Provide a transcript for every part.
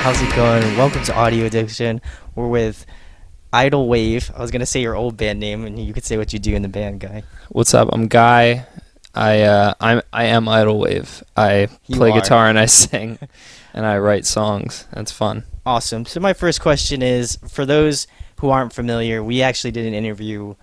how's it going? Welcome to Audio Addiction. We're with Idlewave. I was gonna say your old band name, and you could say what you do in the band, Guy. What's up? I'm Guy. I am Idlewave. I play guitar and I sing, and I write songs. That's fun. Awesome. So my first question is, for those who aren't familiar, we actually did an interview.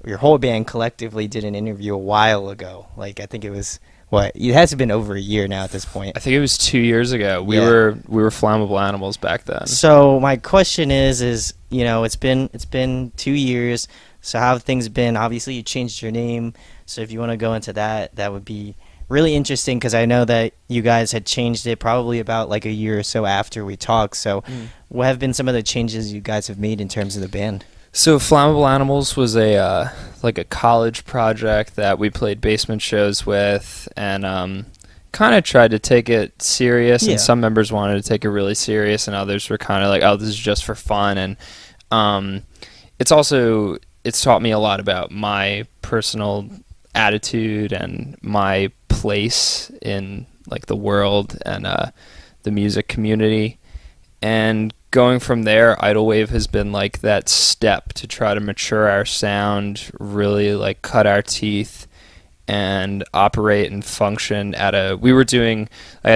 Your whole band collectively did an interview a while ago. Like, I think it was it has been over a year now at this point. I think it was 2 years ago. We were Flammable Animals back then. So my question is it's been 2 years. So how have things been? Obviously, you changed your name. So if you want to go into that, that would be really interesting, because I know that you guys had changed it probably about like a year or so after we talked. So what have been some of the changes you guys have made in terms of the band? So Flammable Animals was a college project that we played basement shows with, and kind of tried to take it serious. Yeah. And some members wanted to take it really serious, and others were kind of like, "Oh, this is just for fun." And it's taught me a lot about my personal attitude and my place in like the world and the music community. And going from there, Idlewave has been like that step to try to mature our sound, really like cut our teeth and operate and function I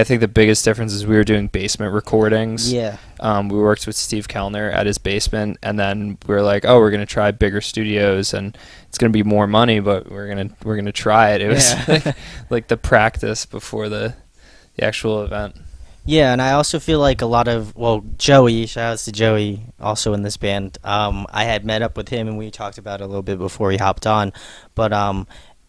think the biggest difference is we were doing basement recordings. Yeah. We worked with Steve Kellner at his basement, and then we were like, oh, we're going to try bigger studios, and it's going to be more money, but we're going to try it. It was like the practice before the actual event. Yeah, and I also feel like a lot of, Joey, shout outs to Joey, also in this band. I had met up with him and we talked about it a little bit before he hopped on, but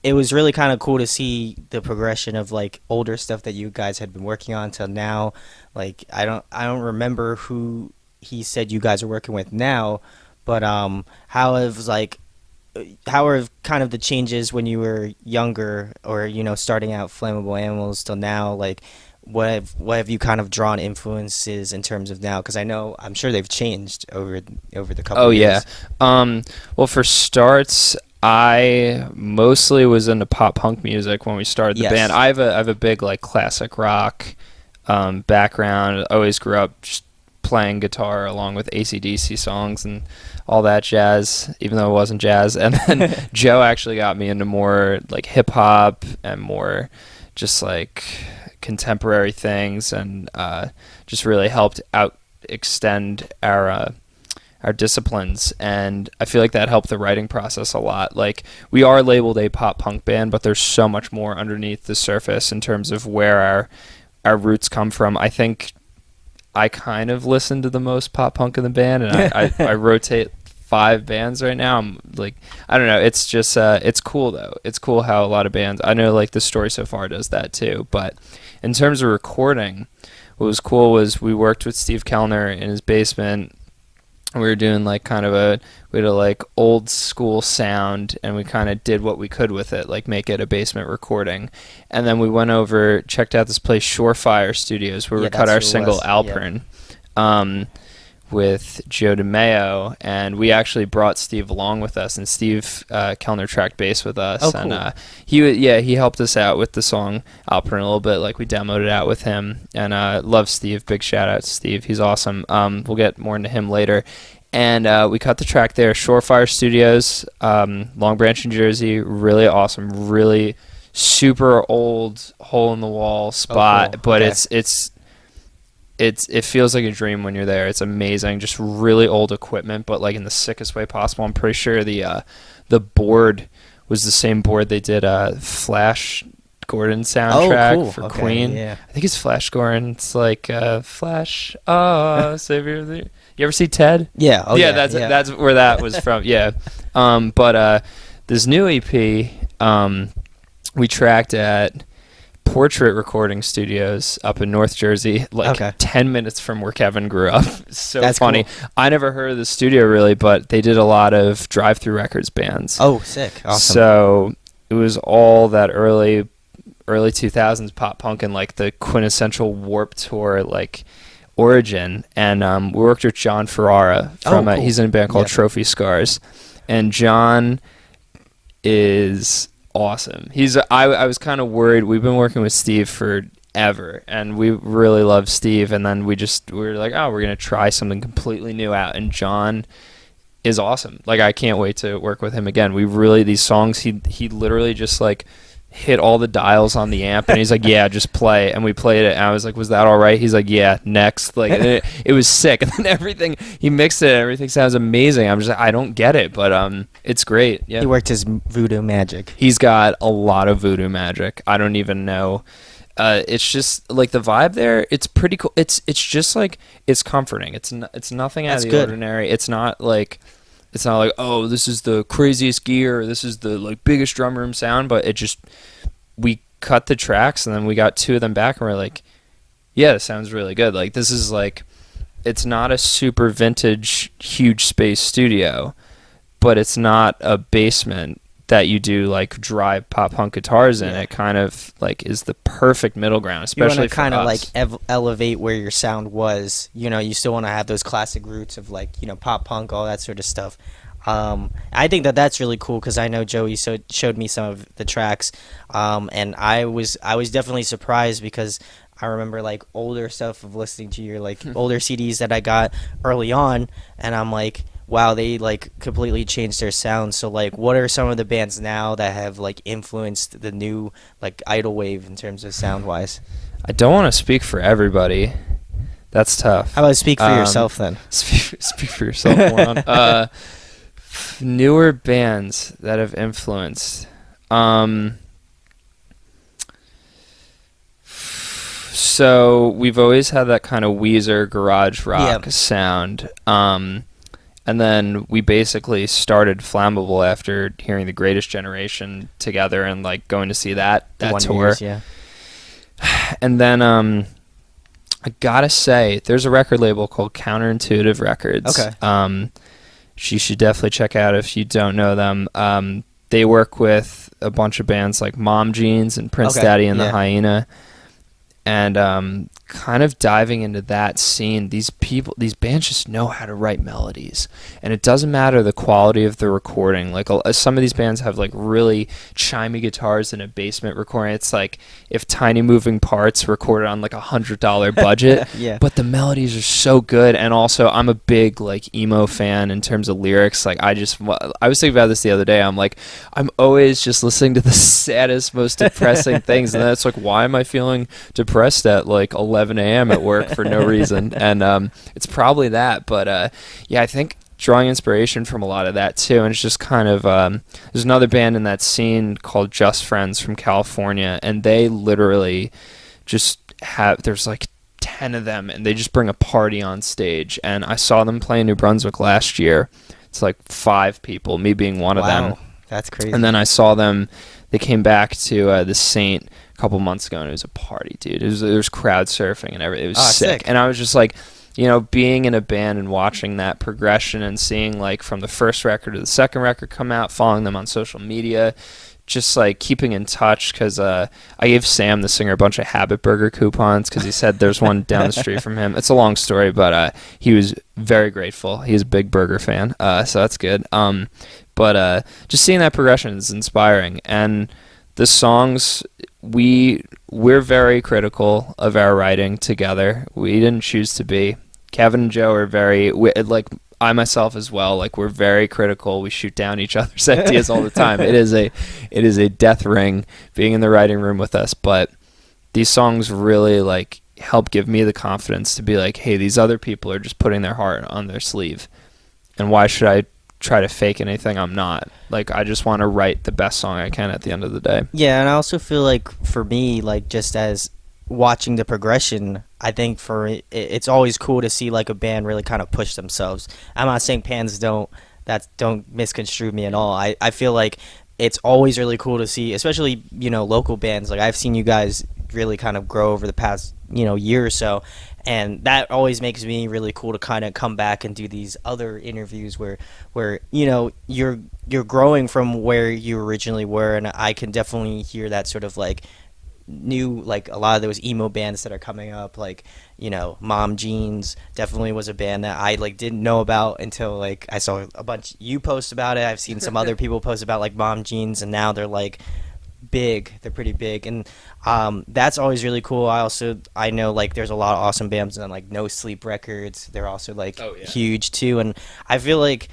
it was really kind of cool to see the progression of like older stuff that you guys had been working on till now. Like I don't remember who he said you guys are working with now, but how are kind of the changes when you were younger, or starting out Flammable Animals till now? Like what have you kind of drawn influences in terms of now? Because I'm sure they've changed over the couple years. Well, for starts, I mostly was into pop punk music when we started the band. I have a big like classic rock background. I always grew up just playing guitar along with AC/DC songs and all that jazz, even though it wasn't jazz. And then Joe actually got me into more like hip hop and more just like contemporary things, and just really helped extend our disciplines. And I feel like that helped the writing process a lot. Like, we are labeled a pop punk band, but there's so much more underneath the surface in terms of where our roots come from. I think I kind of listen to the most pop punk in the band, and I rotate 5 bands right now. I'm like, I don't know, it's just it's cool though. It's cool how a lot of bands, I know like The Story So Far does that too, but in terms of recording, what was cool was we worked with Steve Kellner in his basement. We were doing like we had a like old school sound, and we kind of did what we could with it, like make it a basement recording. And then we went over, checked out this place, Surefire Studios, where we cut our single Alpern with Joe DeMeo, and we actually brought Steve along with us, and Steve Kellner tracked bass with us. Oh, cool. And he helped us out with the song Alpern a little bit. Like, we demoed it out with him, and love Steve. Big shout out to Steve. He's awesome. We'll get more into him later. And we cut the track there. Surefire Studios, Long Branch, New Jersey. Really awesome. Really super old hole in the wall spot. Cool. But Okay. it feels like a dream when you're there. It's amazing. Just really old equipment, but like in the sickest way possible. I'm pretty sure the board was the same board they did Flash Gordon soundtrack for Queen. Yeah. I think it's Flash Gordon. It's like Flash. Oh, savior of the. You ever see Ted? Yeah. Oh, yeah. That's where that was from. Yeah. But this new EP, we tracked at Portrait Recording Studios up in North Jersey, like 10 minutes from where Kevin grew up. So that's funny. Cool. I never heard of the studio really, but they did a lot of Drive-Thru Records bands. Oh, sick. Awesome. So it was all that early 2000s pop punk and like the quintessential Warped Tour like origin. And we worked with John Ferrara from cool. He's in a band called Trophy Scars, and John is awesome. I was kind of worried. We've been working with Steve for ever, and we really love Steve. And then we were like, oh, we're gonna try something completely new out. And John is awesome. Like, I can't wait to work with him again. We really, these songs, he literally just like hit all the dials on the amp, and he's like, yeah, just play. And we played it, and I was like, was that all right? He's like, yeah, next. Like, it was sick. And then everything, he mixed it, and everything sounds amazing. I'm just like, I don't get it, but it's great. Yeah, he worked his voodoo magic. He's got a lot of voodoo magic. I don't even know. It's just like the vibe there. It's pretty cool. It's just like, it's comforting. It's nothing out of the ordinary. It's not like, oh, this is the craziest gear, or this is the like biggest drum room sound. But we cut the tracks, and then we got 2 of them back, and we're like, yeah, it sounds really good. Like, this is like, it's not a super vintage huge space studio, but it's not a basement that you do like dry pop punk guitars in. It kind of like is the perfect middle ground, especially you want to kind of us. like elevate where your sound was. You know, you still want to have those classic roots of like, you know, pop punk, all that sort of stuff. I think that's really cool, because I know Joey showed me some of the tracks, and I was definitely surprised, because I remember like older stuff of listening to your like older CDs that I got early on, and I'm like, wow, they like completely changed their sound. So like, what are some of the bands now that have like influenced the new like Idlewave in terms of sound wise? I don't want to speak for everybody. That's tough. How about speak for yourself then? Speak for yourself, moron. Newer bands that have influenced. So we've always had that kind of Weezer garage rock sound. And then we basically started Flammable after hearing The Greatest Generation together and like going to see that tour. Years, And then I gotta say, there's a record label called Counterintuitive Records. Okay. You should definitely check out if you don't know them. They work with a bunch of bands like Mom Jeans and Prince Daddy and the Hyena. And kind of diving into that scene, these bands just know how to write melodies, and it doesn't matter the quality of the recording. Like some of these bands have like really chimey guitars in a basement recording. It's like if Tiny Moving Parts recorded on like $100 budget, but the melodies are so good. And also, I'm a big like emo fan in terms of lyrics. Like I was thinking about this the other day. I'm like, I'm always just listening to the saddest, most depressing things, and that's like, why am I feeling depressed at like 11 a.m. at work for no reason? And it's probably that, but I think drawing inspiration from a lot of that too. And it's just kind of there's another band in that scene called Just Friends from California, and they literally just there's like 10 of them, and they just bring a party on stage. And I saw them play in New Brunswick last year. It's like 5 people, me being one of them. That's crazy. And then I saw them, they came back to the Saint a couple months ago, and it was a party, dude. There was crowd surfing and everything. It was sick. And I was just like, being in a band and watching that progression and seeing like from the first record to the second record come out, following them on social media, just like keeping in touch, because I gave Sam, the singer, a bunch of Habit Burger coupons because he said there's one down the street from him. It's a long story, but he was very grateful. He's a big burger fan, so that's good. But just seeing that progression is inspiring. And the songs, we're very critical of our writing together. We didn't choose to be. Kevin and Joe are like I myself as well. Like, we're very critical. We shoot down each other's ideas all the time. It is a death ring being in the writing room with us. But these songs really like help give me the confidence to be like, hey, these other people are just putting their heart on their sleeve, and why should I try to fake anything I'm not? Like, I just want to write the best song I can at the end of the day. Yeah, and I also feel like for me, like just as watching the progression, I think it's always cool to see like a band really kind of push themselves. I'm not saying bands don't misconstrue me at all. I feel like it's always really cool to see, especially local bands. Like, I've seen you guys really kind of grow over the past year or so, and that always makes me really cool to kind of come back and do these other interviews where you're growing from where you originally were. And I can definitely hear that sort of like new, like a lot of those emo bands that are coming up, like Mom Jeans definitely was a band that I like didn't know about until like I saw a bunch you post about it. I've seen some other people post about like Mom Jeans, and now they're like big. They're pretty big, and that's always really cool. I know like there's a lot of awesome bands on like No Sleep Records. They're also like huge too, and I feel like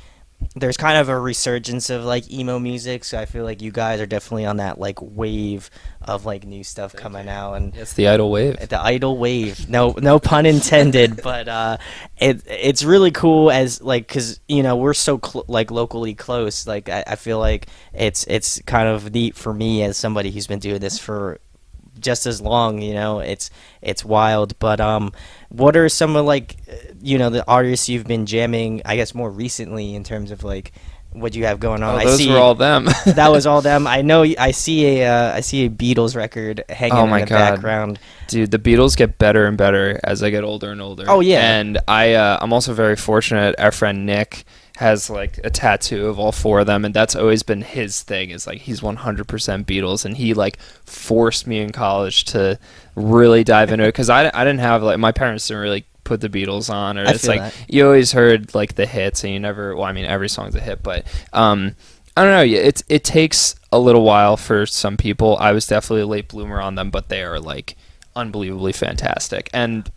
there's kind of a resurgence of like emo music, so I feel like you guys are definitely on that like wave of like new stuff coming out, and it's the idle wave. The idle wave. No pun intended, but it's really cool as like because we're so like locally close. Like I feel like it's kind of neat for me as somebody who's been doing this for just as long. It's wild. But what are some of like the artists you've been jamming, I guess, more recently in terms of like what you have going on? Those were all them. That was all them. I know. I see a Beatles record hanging in the background. Dude, the Beatles get better and better as I get older and older. Oh yeah. And I'm also very fortunate. Our friend Nick has like a tattoo of all four of them, and that's always been his thing. Is like he's 100% Beatles, and he like forced me in college to really dive into it because I didn't have like my parents didn't really put the Beatles on, or it's like that. You always heard like the hits, and you never. Well, I mean, every song's a hit, but I don't know. It takes a little while for some people. I was definitely a late bloomer on them, but they are like unbelievably fantastic. And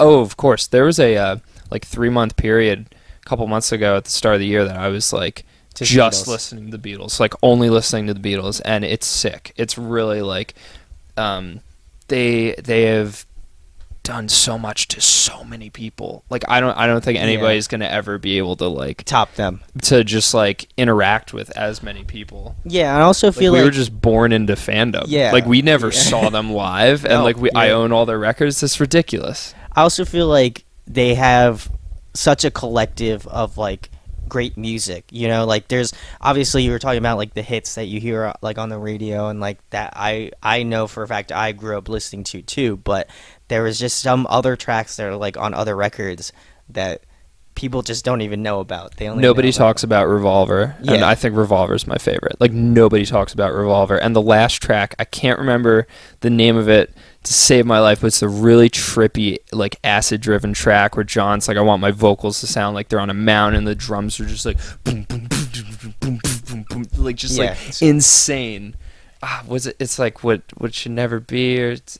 of course, there was a like 3-month period a couple months ago at the start of the year that I was like just listening to the Beatles, like only listening to the Beatles, and it's sick. It's really like they have done so much to so many people. Like I don't think anybody's gonna ever be able to like top them, to just like interact with as many people. Yeah, I also feel like we were just born into fandom. Yeah, like we never saw them live, and I own all their records. It's ridiculous. I also feel like they have such a collective of like great music, like there's obviously you were talking about like the hits that you hear like on the radio and like that I know for a fact I grew up listening to too, but there was just some other tracks that are like on other records that people just don't even know about. Nobody talks about Revolver, and I think Revolver's my favorite. Like nobody talks about Revolver, and the last track, I can't remember the name of it to save my life, but it's a really trippy, like acid-driven track where John's like, I want my vocals to sound like they're on a mountain, and the drums are just like boom, boom, boom, boom, boom, boom, boom, like just like insane. It's like what should never be, or it's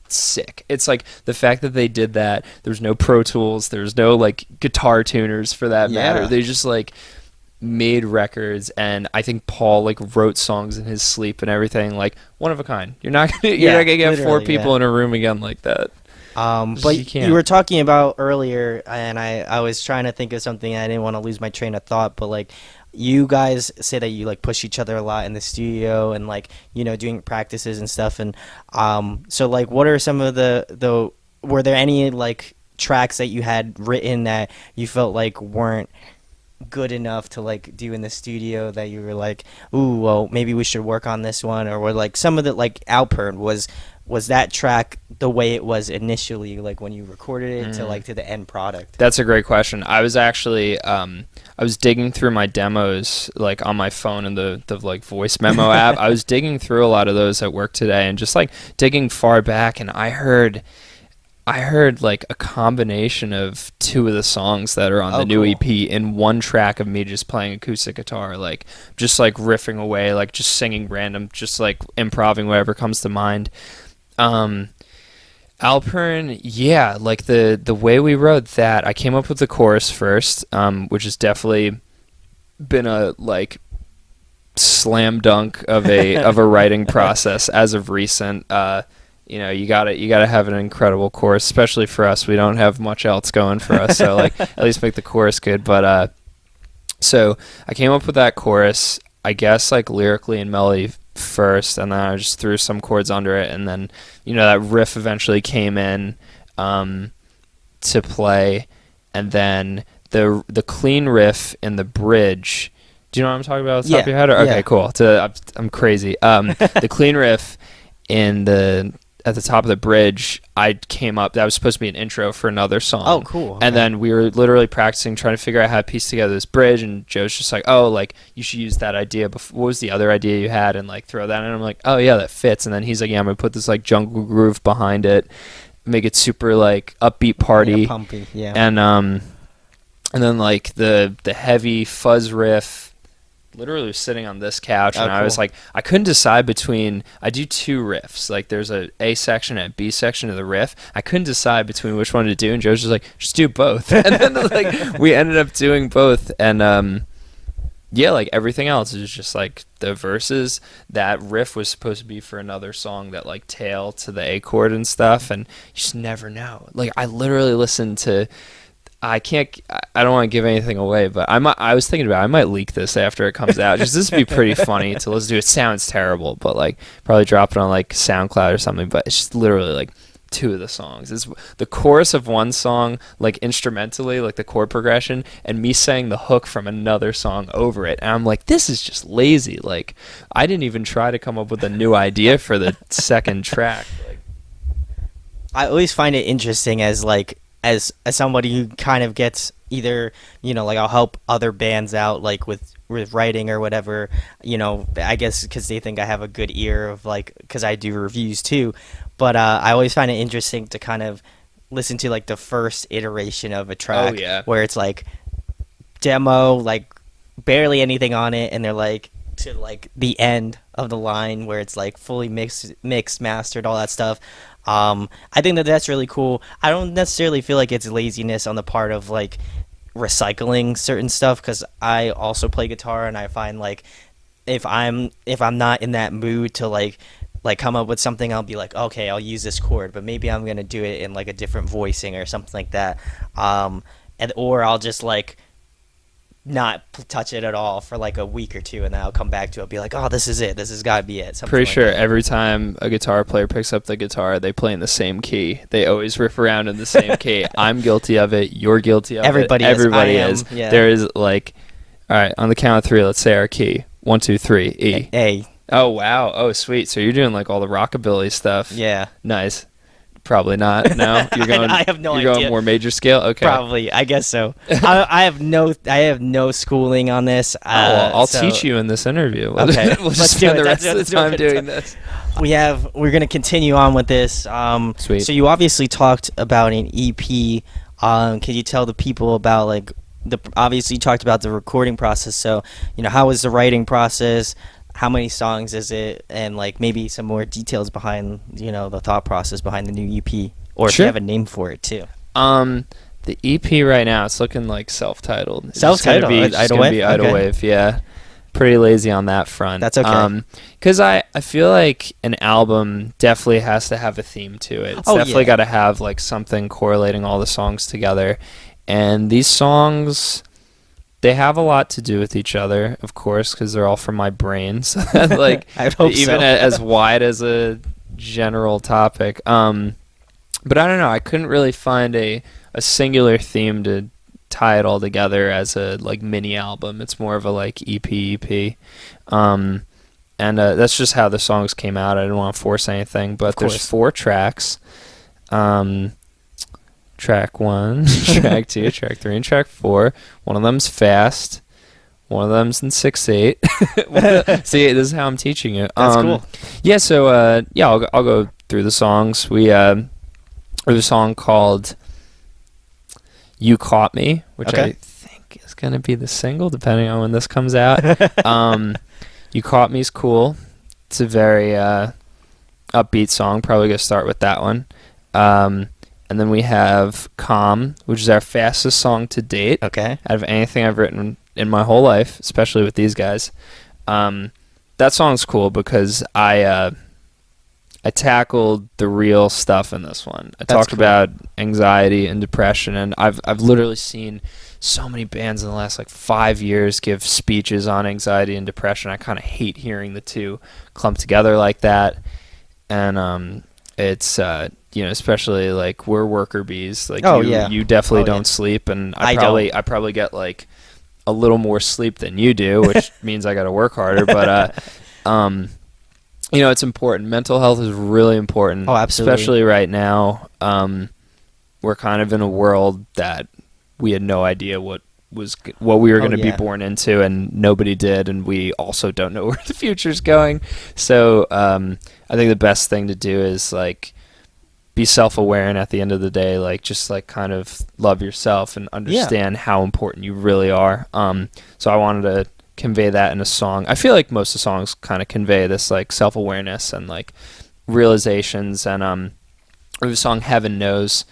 sick. It's like the fact that they did that. There's no Pro Tools. There's no like guitar tuners for that matter. They just like made records, and I think Paul like wrote songs in his sleep and everything. Like one of a kind. You're not gonna get 4 people in a room again like that. But you were talking about earlier, and I was trying to think of something. I didn't want to lose my train of thought, but like you guys say that you like push each other a lot in the studio and like doing practices and stuff, and so like what are some of the were there any like tracks that you had written that you felt like weren't good enough to like do in the studio that you were like, ooh, well maybe we should work on this one? Or were like some of the like Alpern, was that track the way it was initially, like when you recorded it to the end product? That's a great question. I was actually I was digging through my demos like on my phone in the like voice memo app. I was digging through a lot of those at work today and just like digging far back, and I heard like a combination of 2 of the songs that are on the new EP in one track of me just playing acoustic guitar, like just like riffing away, like just singing random, just like improvising whatever comes to mind. Alpern, yeah, like the way we wrote that, I came up with the chorus first, which has definitely been a like slam dunk of a writing process as of recent. You gotta have an incredible chorus, especially for us. We don't have much else going for us, so like at least make the chorus good. But so I came up with that chorus, I guess like lyrically and melody first, and then I just threw some chords under it, and then that riff eventually came in to play, and then the clean riff in the bridge. Do you know what I'm talking about off the top of your head? Okay, cool. I'm crazy. The clean riff at the top of the bridge, I came up, that was supposed to be an intro for another song. Oh, cool. Okay. And then we were literally practicing, trying to figure out how to piece together this bridge, and Joe's just like, oh, like, you should use that idea. What was the other idea you had? And, like, throw that in. And I'm like, oh, yeah, that fits. And then he's like, yeah, I'm going to put this, like, jungle groove behind it, make it super, like, upbeat party. Yeah, pumpy, yeah. And then, like, the heavy fuzz riff literally was sitting on this couch, and Oh, I was cool. like, I couldn't decide between. I do two riffs. Like, there's a section and a B section of the riff. I couldn't decide between which one to do, and Joe's just like, just do both. And then like we ended up doing both, and yeah, like everything else is just like the verses. That riff was supposed to be for another song that like tail to the A chord and stuff, and you just never know. Like I literally listened to. I can't. I don't want to give anything away, but I was thinking about. I might leak this after it comes out. Just this would be pretty funny to listen to. It sounds terrible, but like probably drop it on like SoundCloud or something. But it's just literally like two of the songs. It's the chorus of one song, like instrumentally, like the chord progression, and me saying the hook from another song over it. And I'm like, this is just lazy. Like I didn't even try to come up with a new idea for the second track. Like, I always find it interesting as like as somebody who kind of gets either, you know, like I'll help other bands out like with writing or whatever, you know, I guess because they think I have a good ear of like, because I do reviews too, but I always find it interesting to kind of listen to like the first iteration of a track, where it's like demo, like barely anything on it, and they're like to like the end of the line where it's like fully mixed, mastered, all that stuff. I think that that's really cool. I don't necessarily feel like it's laziness on the part of like recycling certain stuff, because I also play guitar, and I find like if I'm not in that mood to like come up with something, I'll be like, okay, I'll use this chord, but maybe I'm gonna do it in like a different voicing or something like that. Or I'll just like not touch it at all for like a week or two, and then I'll come back to it, be like, oh, this is it, this has got to be it. Pretty sure every time a guitar player picks up the guitar, they play in the same key. They always riff around in the same key. I'm guilty of it. You're guilty of Everybody it. Everybody is. Yeah. There is like, all right, on the count of three, let's say our key. 1, 2, 3, E. A. Oh wow. Oh sweet. So you're doing like all the rockabilly stuff. Yeah. Nice. Probably not. No, you're going. I have no idea. You're going more major scale. Okay. Probably. I guess so. I have no schooling on this. I'll teach you in this interview. Okay. We'll just spend the rest of the time doing this. We're gonna continue on with this. Sweet. So you obviously talked about an EP. Can you tell the people about like obviously you talked about the recording process. So how was the writing process? How many songs is it, and like maybe some more details behind the thought process behind the new EP, or if you have a name for it too. The EP right now, it's looking like self-titled. Self-titled, Idlewave. Yeah, pretty lazy on that front. That's okay. Because I feel like an album definitely has to have a theme to it. It's definitely got to have like something correlating all the songs together, and these songs, they have a lot to do with each other, of course, because they're all from my brain. So like, I would hope even so. as wide as a general topic. But I don't know. I couldn't really find a singular theme to tie it all together as a like mini album. It's more of a like EP. And that's just how the songs came out. I didn't want to force anything, but there's 4 tracks. Track 1, track 2, track 3, and track 4. One of them's fast. One of them's in 6/8. See, this is how I'm teaching you. That's cool. Yeah, so I'll go through the songs. We have a song called "You Caught Me," which I think is gonna be the single, depending on when this comes out. "You Caught Me" is cool. It's a very upbeat song. Probably gonna start with that one. And then we have "Calm," which is our fastest song to date. Okay. Out of anything I've written in my whole life, especially with these guys. That song's cool because I tackled the real stuff in this one. I talked about anxiety and depression, and I've literally seen so many bands in the last like 5 years give speeches on anxiety and depression. I kind of hate hearing the two clumped together like that. And it's especially like we're worker bees. Like you definitely don't sleep, and I probably get like a little more sleep than you do, which means I got to work harder. But it's important. Mental health is really important. Oh, absolutely. Especially right now. We're kind of in a world that we had no idea what we were going to be born into, and nobody did, and we also don't know where the future's going. So I think the best thing to do is like be self-aware, and at the end of the day, like just like kind of love yourself and understand how important you really are. So I wanted to convey that in a song. I feel like most of the songs kind of convey this like self-awareness and like realizations. And we have a song Heaven Knows,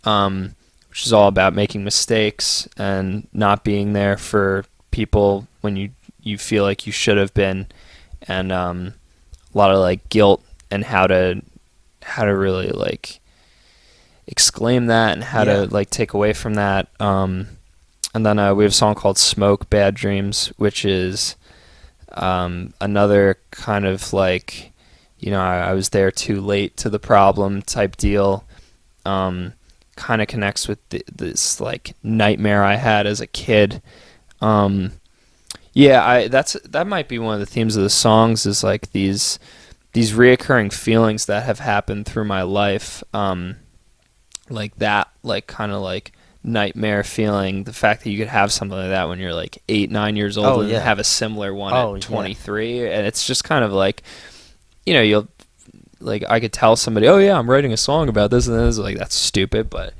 which is all about making mistakes and not being there for people when you feel like you should have been, and a lot of like guilt and how to really like exclaim that and how to like take away from that. And then we have a song called Smoke Bad Dreams, which is another kind of like, I was there too late to the problem type deal. Kind of connects with this like nightmare I had as a kid. That might be one of the themes of the songs, is like these reoccurring feelings that have happened through my life. Like that, like kind of like nightmare feeling, the fact that you could have something like that when you're like 8-9 years old and have a similar one at 23, and it's just kind of like, you'll like, I could tell somebody, oh yeah, I'm writing a song about this, and then it's like, that's stupid, but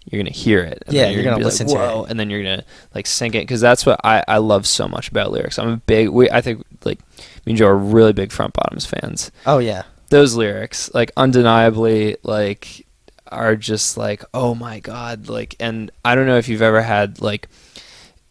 you're gonna hear it, and you're gonna listen like, to it, and then you're gonna like sink it, because that's what I love so much about lyrics. I think like me and Joe are really big Front Bottoms fans. Oh yeah, those lyrics like undeniably like are just like, oh my god, like, and I don't know if you've ever had like,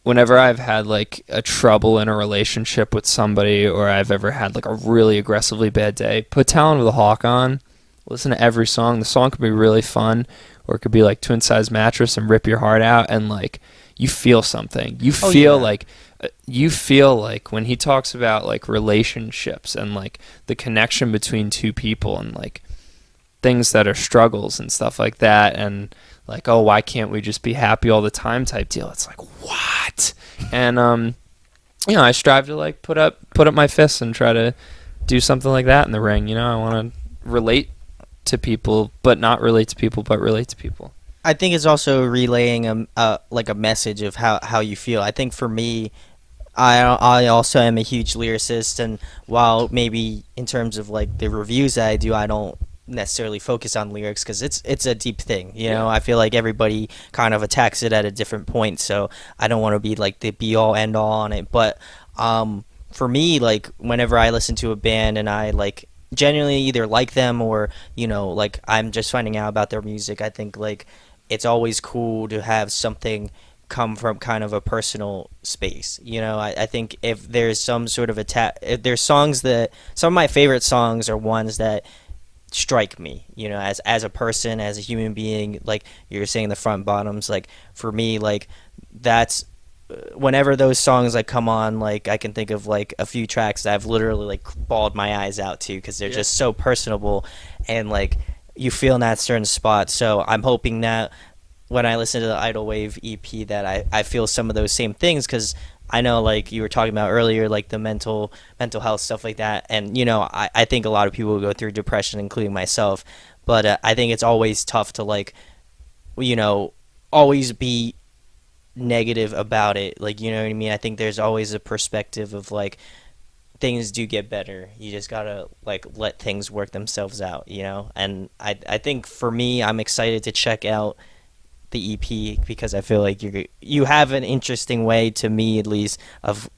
whenever I've had like a trouble in a relationship with somebody, or I've ever had like a really aggressively bad day, put Talon of the Hawk on, listen to every song. The song could be really fun, or it could be like Twin Size Mattress and rip your heart out, and like you feel something. You feel like when he talks about like relationships and like the connection between two people and like things that are struggles and stuff like that, and like, oh, why can't we just be happy all the time type deal. It's like, what? And I strive to like put up my fists and try to do something like that in the ring. I want to relate to people, but not relate to people, but relate to people. I think it's also relaying a message of how you feel. I think for me, I also am a huge lyricist, and while maybe in terms of like the reviews that I do, I don't necessarily focus on lyrics, because it's a deep thing. I feel like everybody kind of attacks it at a different point, so I don't want to be like the be all end all on it. But for me, like whenever I listen to a band and I like genuinely either like them, or like I'm just finding out about their music, I think like it's always cool to have something come from kind of a personal space. I think if there's some sort of if there's songs that, some of my favorite songs are ones that strike me, as a person, as a human being. Like you're saying, the Front Bottoms, like for me, like that's whenever those songs like come on, like I can think of like a few tracks that I've literally like bawled my eyes out to, because they're just so personable, and like you feel in that certain spot. So I'm hoping that when I listen to the Idlewave EP that I feel some of those same things, because I know, like you were talking about earlier, like the mental health stuff like that, and I think a lot of people go through depression, including myself. But I think it's always tough to like, always be negative about it. Like, you know what I mean? I think there's always a perspective of like things do get better. You just gotta like let things work themselves out, And I think for me, I'm excited to check out the EP, because I feel like you have an interesting way, to me at least, of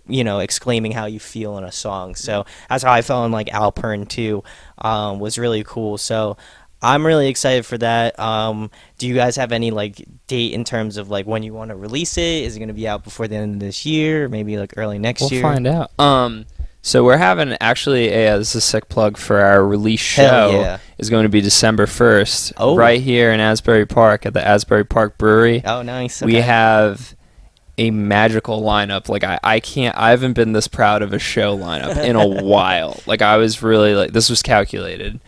exclaiming how you feel in a song. So that's how I felt in like Alpern too. Was really cool. So I'm really excited for that. Do you guys have any like date in terms of like when you want to release it? Is it going to be out before the end of this year, or maybe like early next year? We'll find out. So we're having actually this is a sick plug for our release show. Is going to be December 1st, right here in Asbury Park at the Asbury Park Brewery. Oh, nice. Okay. We have a magical lineup. Like I haven't been this proud of a show lineup in a while. Like I was really like, this was calculated.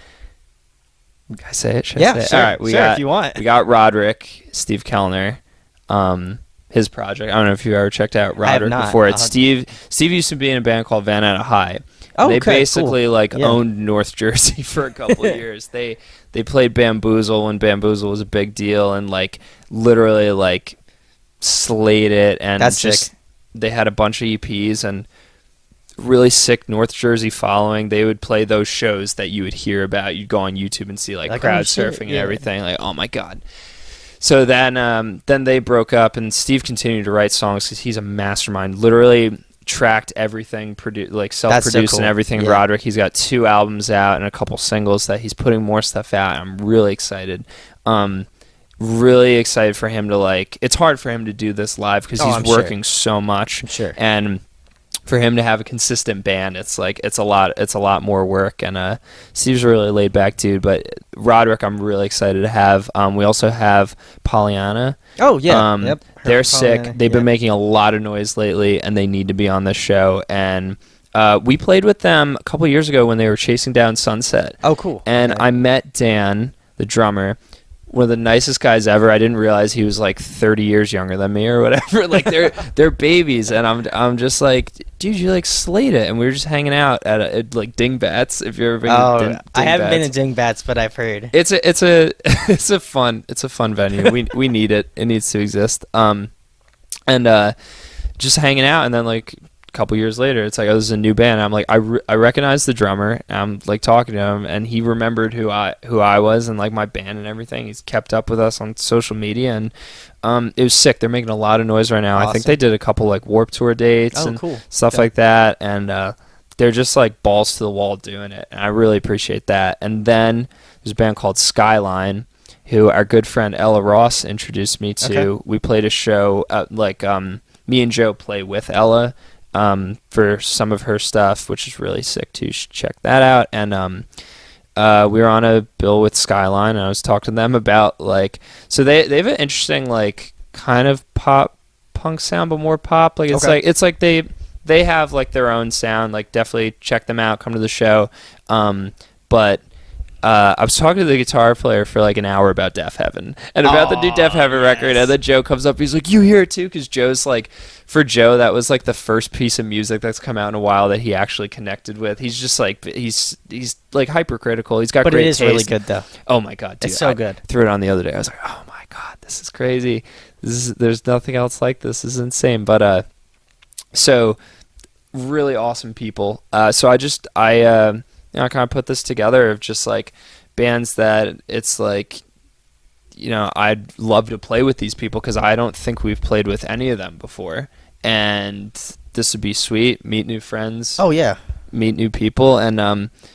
Can I say it? Should I say it? Sure. All right, if you want. We got Roderick, Steve Kellner, his project. I don't know if you ever checked out Roderick before. It's Steve used to be in a band called Van Atta High. Oh, they basically owned North Jersey for a couple of years. They played Bamboozle when Bamboozle was a big deal, and like literally like slayed it, and that's sick. They had a bunch of EPs and really sick North Jersey following. They would play those shows that you would hear about. You'd go on YouTube and see like crowd surfing and everything. Like, oh my god. So then they broke up, and Steve continued to write songs because he's a mastermind. Literally tracked everything, self-produced and everything. Yeah. Roderick, he's got 2 albums out and a couple singles that he's putting more stuff out. I'm really excited. Really excited for him to it's hard for him to do this live because he's working so much. I'm sure. And for him to have a consistent band, it's a lot more work. And Steve's a really laid back dude, but Roderick I'm really excited to have. We also have Pollyanna. Oh yeah. Yep. They're sick. They've been making a lot of noise lately, and they need to be on this show. And we played with them a couple years ago when they were chasing down Sunset. Oh, cool. And I met Dan, the drummer, one of the nicest guys ever. I didn't realize he was 30 years younger than me or whatever. They're babies, and I'm just like, dude, you slayed it. And we were just hanging out at Dingbats. If you've ever been to Dingbats. I haven't been to Dingbats, but I've heard it's a fun venue. We need it. It needs to exist. And just hanging out, and then a couple years later, it's this is a new band. I'm I recognize the drummer. I'm talking to him, and he remembered who I was and my band and everything. He's kept up with us on social media, and it was sick. They're making a lot of noise right now. Awesome. I think they did a couple Warped Tour dates and stuff like that, and they're just balls to the wall doing it, and I really appreciate that. And then there's a band called Skyline, who our good friend Ella Ross introduced me to. Okay. We played a show me and Joe play with Ella for some of her stuff, which is really sick too. You should check that out. And we were on a bill with Skyline, and I was talking to them about so they have an interesting kind of pop punk sound, but more pop. It's they have their own sound. Definitely check them out. Come to the show. But I was talking to the guitar player for an hour about Deaf Heaven and about the new Deaf Heaven record, and then Joe comes up. He's like, "You hear it too?" Because Joe's for Joe, that was the first piece of music that's come out in a while that he actually connected with. He's just he's hypercritical. He's got great taste. But it is really good though. Oh my god, dude. It's so good. I threw it on the other day. I was like, "Oh my god, this is crazy. There's nothing else like this. This is insane." But so really awesome people. So I kind of put this together of just bands that it's I'd love to play with these people because I don't think we've played with any of them before, and this would be sweet. Meet new friends. Oh yeah. Meet new people, and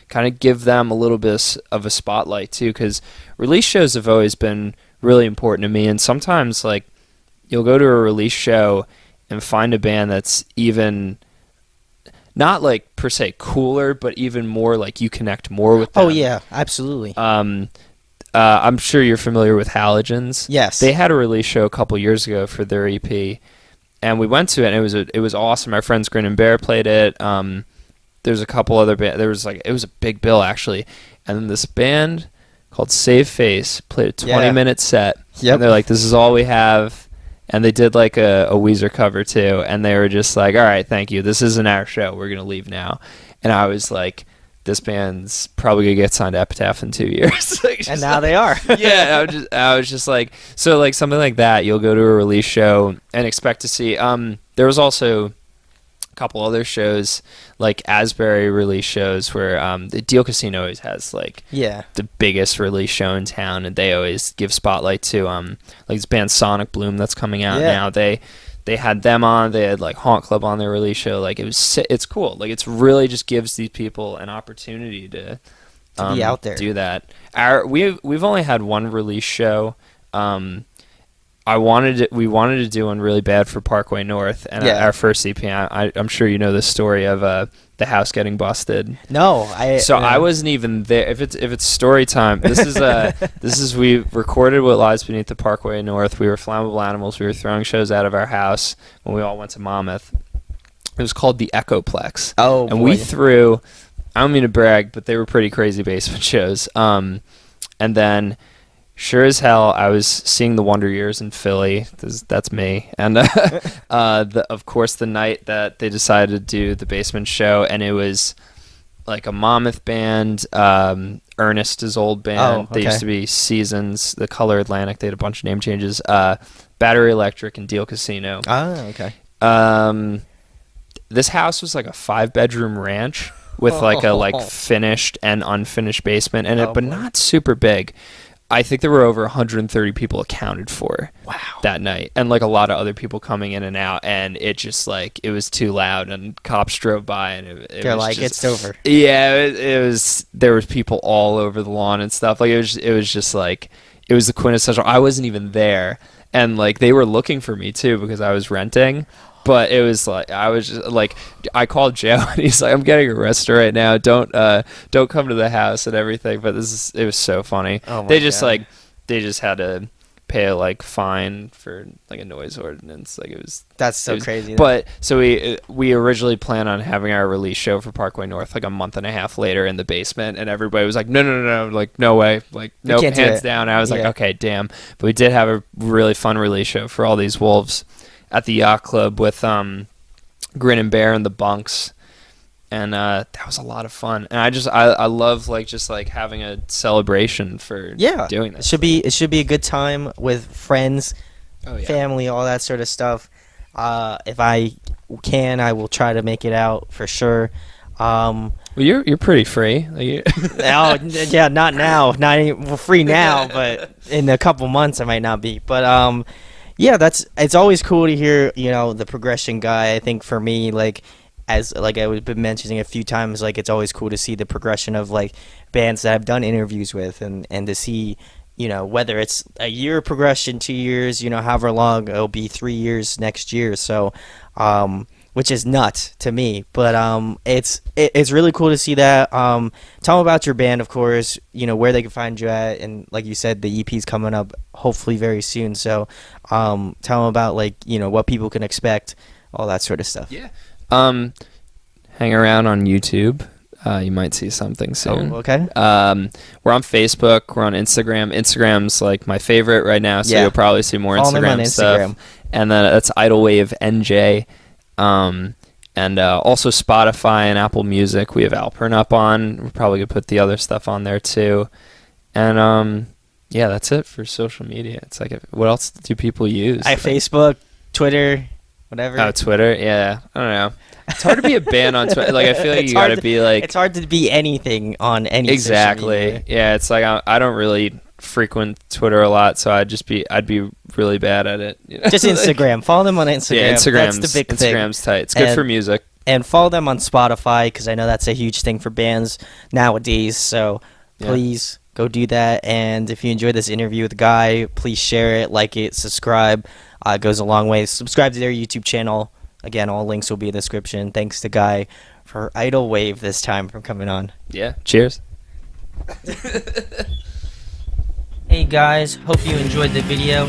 kind of give them a little bit of a spotlight too, because release shows have always been really important to me. And sometimes you'll go to a release show and find a band that's even not per se cooler, but even more you connect more with them. Oh yeah, absolutely. I'm sure you're familiar with Halogens. Yes. They had a release show a couple years ago for their EP, and we went to it, and it was awesome. Our friends Grin and Bear played it. There's a couple other bands. There was it was a big bill actually, and then this band called Save Face played a 20-minute set. Yep. And they're this is all we have. And they did a Weezer cover too, and they were just all right, thank you. This isn't our show. We're gonna leave now. And I was this band's probably gonna get signed to Epitaph in 2 years. And now they are. Yeah, I was just so something like that. You'll go to a release show and expect to see. There was also a couple other shows Asbury release shows where the Deal Casino always has the biggest release show in town, and they always give spotlight to this band Sonic Bloom that's coming out now. They had them on. They had Haunt Club on their release show. It's cool. It's really just gives these people an opportunity to be out there, do that. We've only had one release show. We wanted to do one really bad for Parkway North, and our first EP. I'm sure you know the story of the house getting busted. No, I wasn't even there. If it's story time, this is we recorded What Lies Beneath the Parkway North. We were Flammable Animals. We were throwing shows out of our house when we all went to Monmouth. It was called the Echoplex. Oh, and boy. We threw. I don't mean to brag, but they were pretty crazy basement shows. And then. Sure as hell, I was seeing the Wonder Years in Philly. That's me. And of course, the night that they decided to do the basement show, and it was a Monmouth band, Ernest, his old band. Oh, okay. They used to be Seasons, The Color Atlantic. They had a bunch of name changes. Battery Electric and Deal Casino. Ah, okay. This house was a 5-bedroom ranch with a finished and unfinished basement in it, but not super big. I think there were over 130 people accounted for that night, and like a lot of other people coming in and out, and it just like it was too loud, and cops drove by, and they're was like, just, it's over. Yeah, it was. There was people all over the lawn and stuff. Like it was just like it was the quintessential. I wasn't even there, and like they were looking for me too because I was renting. But it was like I was just like I called Joe and he's like, I'm getting arrested right now. Don't come to the house and everything. But it was so funny. Oh my they just God. they just had to pay a like fine for like a noise ordinance. Like that's so crazy. But so we originally planned on having our release show for Parkway North like a month and a half later in the basement, and everybody was like, no, like no way, like no, hands down. I was like, okay, damn. But we did have a really fun release show for all these wolves at the yacht club with Grin and Bear and the Bunks, and that was a lot of fun. And I love like just like having a celebration for doing this. It should be a good time with friends, family, all that sort of stuff. If I can, I will try to make it out for sure. Well, you're pretty free. Oh yeah, not now, not even, free now, but in a couple months I might not be. But yeah, it's always cool to hear, the progression guy. I think for me, like, as like I've been mentioning a few times, like it's always cool to see the progression of like bands that I've done interviews with, and to see, whether it's a year progression, 2 years, however long it'll be, 3 years next year. So, which is nuts to me, but it's really cool to see that. Tell them about your band, of course, where they can find you at, and like you said, the EP's coming up hopefully very soon. So tell them about like what people can expect, all that sort of stuff. Yeah. Hang around on YouTube. You might see something soon. Oh, okay. We're on Facebook. We're on Instagram. Instagram's like my favorite right now, so you'll probably see more Follow them on Instagram stuff. And then that's Idlewave NJ. And also Spotify and Apple Music. We have Alpern up on. We're probably gonna put the other stuff on there too. And yeah, that's it for social media. It's like, what else do people use? Facebook, Twitter, whatever. Oh, Twitter. Yeah, I don't know. It's hard to be a band on Twitter. Like I feel like you gotta be like. It's hard to be anything on any. Exactly. Yeah, it's like I don't really frequent Twitter a lot, so I'd be really bad at it. Just Instagram. Follow them on Instagram. Yeah, Instagram's that's the big thing. Instagram's tight. It's good for music. And follow them on Spotify, because I know that's a huge thing for bands nowadays. So please go do that. And if you enjoyed this interview with Guy, please share it, like it, subscribe. It goes a long way. Subscribe to their YouTube channel. Again, all links will be in the description. Thanks to Guy for Idlewave this time for coming on. Yeah. Cheers. Hey guys, hope you enjoyed the video.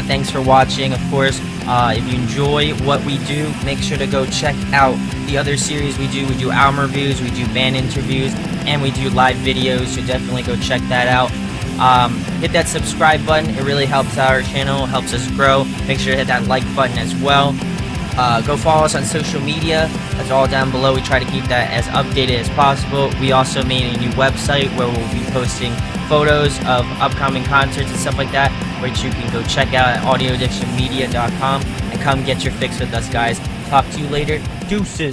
Thanks for watching. Of course, if you enjoy what we do, make sure to go check out the other series we do. We do album reviews, we do band interviews, and we do live videos, so definitely go check that out. Hit that subscribe button. It really helps out our channel, helps us grow. Make sure to hit that like button as well. Go follow us on social media. That's all down below. We try to keep that as updated as possible. We also made a new website where we'll be posting photos of upcoming concerts and stuff like that, which you can go check out at audioaddictionmedia.com, and come get your fix with us, guys. Talk to you later. Deuces.